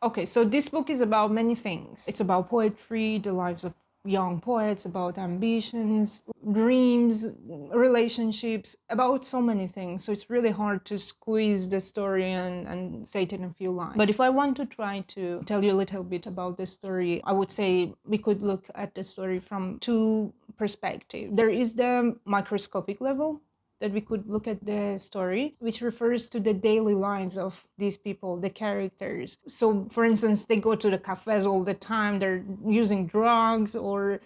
Okay, so this book is about many things. It's about poetry, the lives of young poets, about ambitions, dreams, relationships, about so many things. So it's really hard to squeeze the story and say it in a few lines. But if I want to try to tell you a little bit about this story, I would say we could look at the story from two perspectives. There is the microscopic level, that we could look at the story, which refers to the daily lives of these people, the characters. So, for instance, they go to the cafes all the time, they're using drugs, or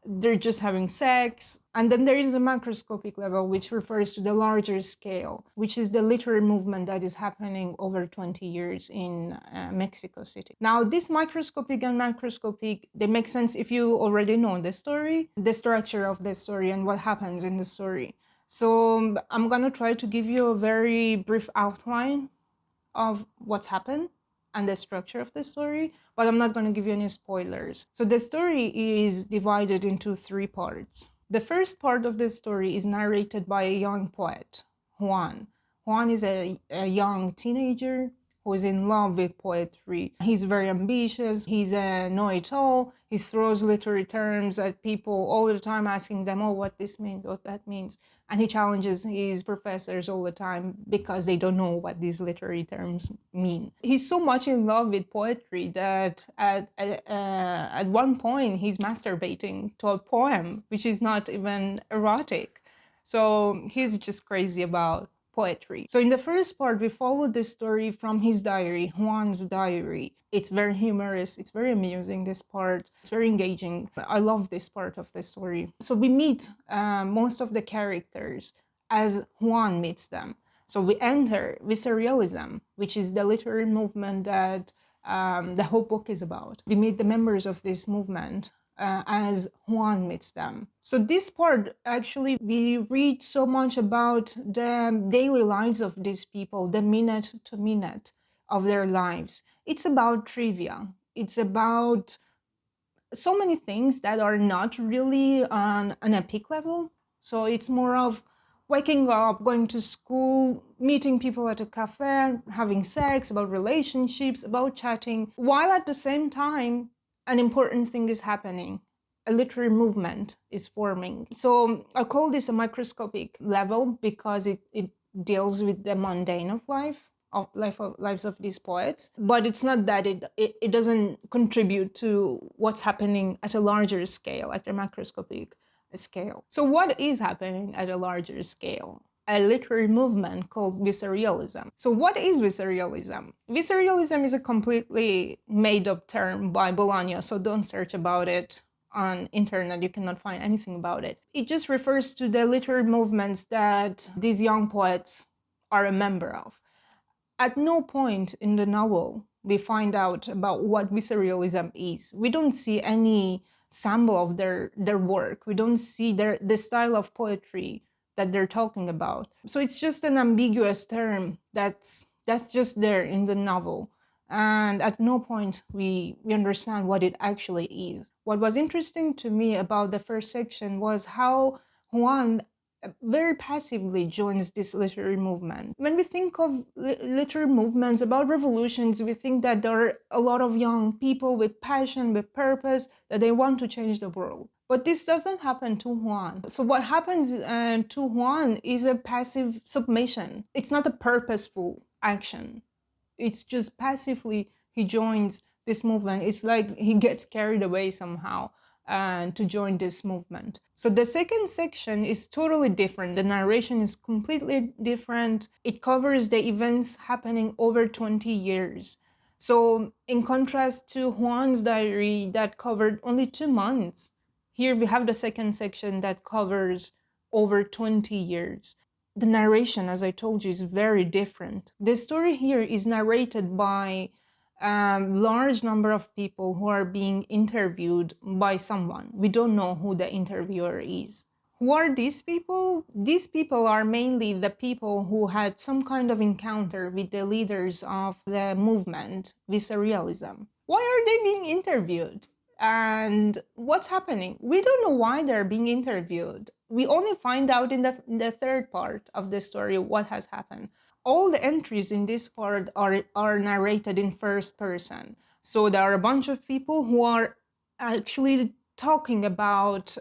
they're just having sex. And then there is a macroscopic level, which refers to the larger scale, which is the literary movement that is happening over 20 years in Mexico City. Now, this microscopic and macroscopic, they make sense if you already know the story, the structure of the story, and what happens in the story. So I'm going to try to give you a very brief outline of what's happened and the structure of the story, but I'm not going to give you any spoilers. So the story is divided into three parts. The first part of the story is narrated by a young poet, Juan. Juan is a young teenager who is in love with poetry. He's very ambitious, he's a know-it-all, he throws literary terms at people all the time, asking them, oh, what this means, what that means. And he challenges his professors all the time because they don't know what these literary terms mean. He's so much in love with poetry that at one point he's masturbating to a poem, which is not even erotic. So he's just crazy about poetry. So in the first part, we follow this story from his diary, Juan's diary. It's very humorous, it's very amusing, this part. It's very engaging. I love this part of the story. So we meet most of the characters as Juan meets them. So we enter Visceralism, which is the literary movement that the whole book is about. We meet the members of this movement as Juan meets them. So this part, actually, we read so much about the daily lives of these people, the minute to minute of their lives. It's about trivia. It's about so many things that are not really on an epic level. So it's more of waking up, going to school, meeting people at a cafe, having sex, about relationships, about chatting, while at the same time, an important thing is happening. A literary movement is forming. So I call this a microscopic level because it deals with the mundane of lives of these poets. But it's not that it doesn't contribute to what's happening at a larger scale, at a macroscopic scale. So what is happening at a larger scale? A literary movement called Visceralism. So what is Visceralism? Visceralism is a completely made-up term by Bolaño, so don't search about it on internet. You cannot find anything about it. It just refers to the literary movements that these young poets are a member of. At no point in the novel we find out about what Visceralism is. We don't see any sample of their work. We don't see the style of poetry that they're talking about. So it's just an ambiguous term that's just there in the novel. And at no point we understand what it actually is. What was interesting to me about the first section was how Juan very passively joins this literary movement. When we think of literary movements about revolutions, we think that there are a lot of young people with passion, with purpose, that they want to change the world. But this doesn't happen to Juan. So what happens to Juan is a passive submission. It's not a purposeful action. It's just passively he joins this movement. It's like he gets carried away somehow and to join this movement. So the second section is totally different. The narration is completely different. It covers the events happening over 20 years. So in contrast to Juan's diary that covered only 2 months, here we have the second section that covers over 20 years. The narration, as I told you, is very different. The story here is narrated by large number of people who are being interviewed by someone. We don't know who the interviewer is. Who are these people? These people are mainly the people who had some kind of encounter with the leaders of the movement, Visceralism. Why are they being interviewed? And what's happening? We don't know why they're being interviewed. We only find out in the third part of the story what has happened. all the entries in this part are narrated in first person. So there are a bunch of people who are actually talking about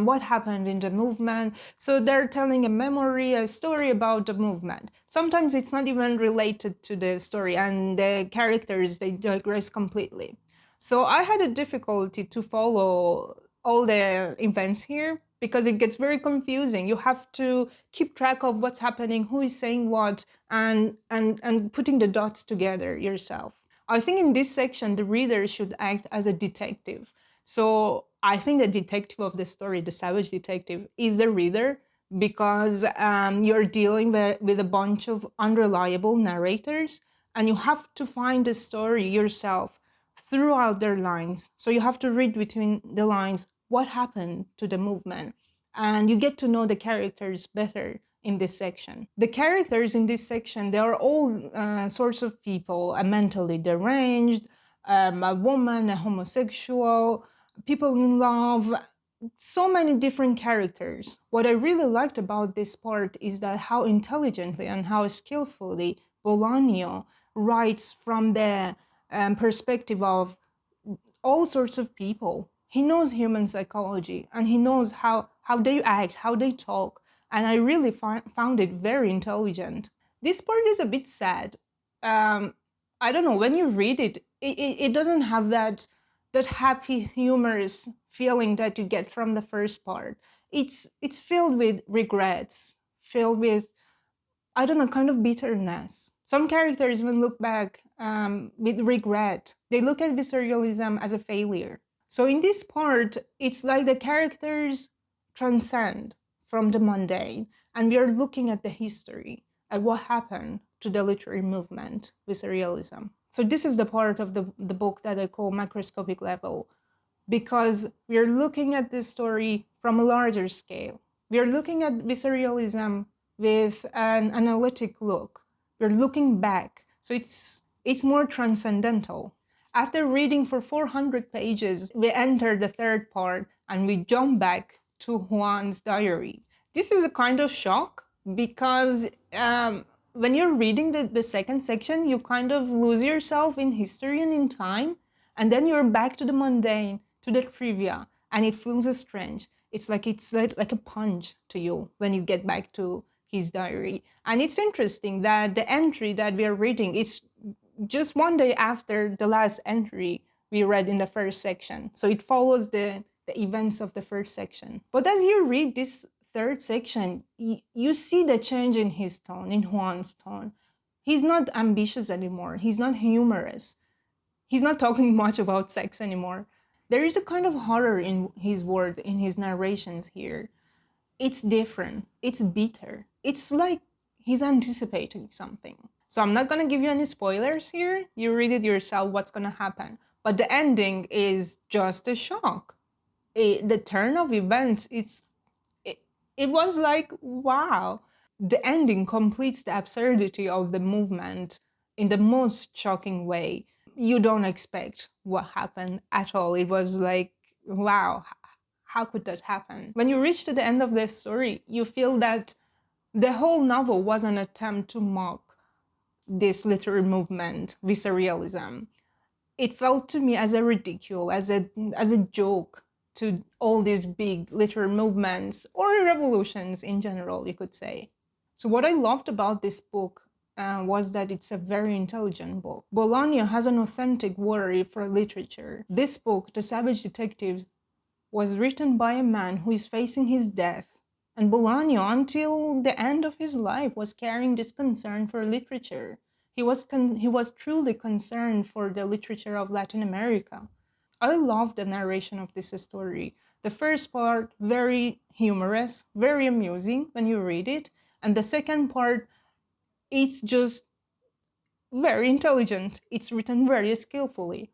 what happened in the movement. So they're telling a memory, a story about the movement. Sometimes it's not even related to the story, and the characters, they digress completely. So I had a difficulty to follow all the events here because it gets very confusing. You have to keep track of what's happening, who is saying what, and putting the dots together yourself. I think in this section, the reader should act as a detective. So I think the detective of the story, the savage detective, is the reader because you're dealing with a bunch of unreliable narrators and you have to find the story yourself throughout their lines. So you have to read between the lines what happened to the movement and you get to know the characters better in this section. The characters in this section, they are all sorts of people, a mentally deranged, a woman, a homosexual, people in love, so many different characters. What I really liked about this part is that how intelligently and how skillfully Bolaño writes from the perspective of all sorts of people. He knows human psychology and he knows how they act, how they talk. And I really found it very intelligent. This part is a bit sad. I don't know, when you read it, it doesn't have that happy, humorous feeling that you get from the first part. It's filled with regrets, filled with, I don't know, kind of bitterness. Some characters even look back with regret. They look at visceralism as a failure. So in this part, it's like the characters transcend from the mundane, and we are looking at the history, at what happened to the literary movement, visceralism. So this is the part of the book that I call macroscopic level, because we are looking at this story from a larger scale. We are looking at visceralism with an analytic look. We're looking back. So it's more transcendental. After reading for 400 pages, we enter the third part and we jump back to Juan's diary. This is a kind of shock because when you're reading the second section, you kind of lose yourself in history and in time, and then you're back to the mundane, to the trivia, and it feels strange. It's like a punch to you when you get back to his diary. And it's interesting that the entry that we are reading is just one day after the last entry we read in the first section. So it follows the events of the first section. But as you read this third section, you see the change in his tone, in Juan's tone. He's not ambitious anymore. He's not humorous. He's not talking much about sex anymore. There is a kind of horror in his word, in his narrations here. It's different. It's bitter. It's like he's anticipating something. So I'm not going to give you any spoilers here. You read it yourself what's going to happen. But the ending is just a shock. The turn of events, it was like, wow. The ending completes the absurdity of the movement in the most shocking way. You don't expect what happened at all. It was like, wow, how could that happen? When you reach to the end of the story, you feel that the whole novel was an attempt to mock this literary movement, visceralism. It felt to me as a ridicule, as a joke to all these big literary movements or revolutions in general, you could say. So what I loved about this book was that it's a very intelligent book. Bolaño has an authentic worry for literature. This book, The Savage Detectives, was written by a man who is facing his death. And Bolaño, until the end of his life, was carrying this concern for literature. He was truly concerned for the literature of Latin America. I love the narration of this story. The first part, very humorous, very amusing when you read it. And the second part, it's just very intelligent. It's written very skillfully.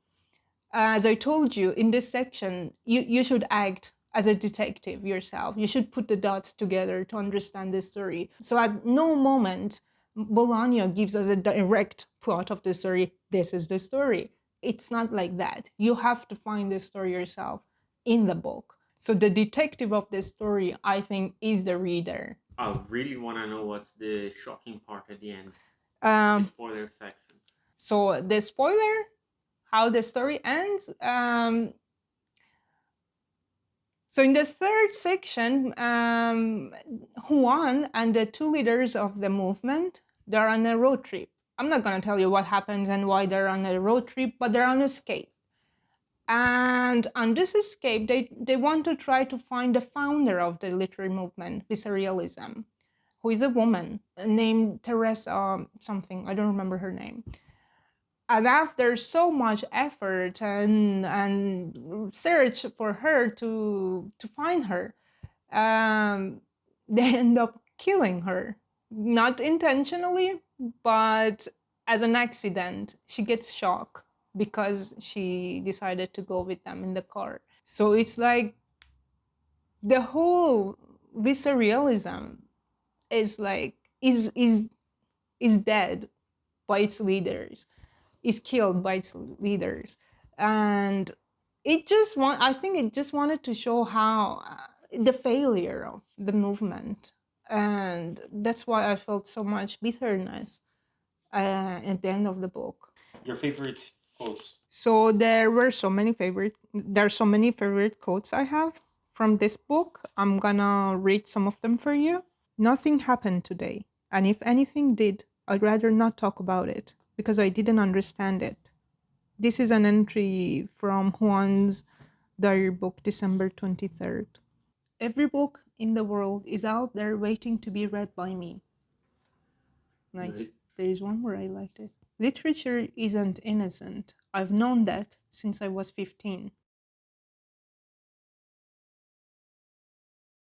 As I told you, in this section, you should act as a detective yourself. You should put the dots together to understand the story. So at no moment, Bolaño gives us a direct plot of the story. This is the story. It's not like that. You have to find the story yourself in the book. So the detective of the story, I think, is the reader. I really want to know what's the shocking part at the end. Spoiler section. So the spoiler, how the story ends. So in the third section, Juan and the two leaders of the movement, they're on a road trip. I'm not going to tell you what happens and why they're on a road trip, but they're on escape. And on this escape, they want to try to find the founder of the literary movement, Visceralism, who is a woman named Teresa something. I don't remember her name. And after so much effort and search for her to find her, they end up killing her, not intentionally, but as an accident. She gets shocked because she decided to go with them in the car. So it's like the whole visceralism is like is dead by its leaders, is killed by its leaders, and I think it just wanted to show how the failure of the movement, and that's why I felt so much bitterness at the end of the book. Your favorite quotes? So there are so many favorite quotes I have from this book. I'm gonna read some of them for you. Nothing happened today, and if anything did, I'd rather not talk about it because I didn't understand it. This is an entry from Juan's diary book, December 23rd. Every book in the world is out there waiting to be read by me. Nice. There is one where I liked it. Literature isn't innocent. I've known that since I was 15.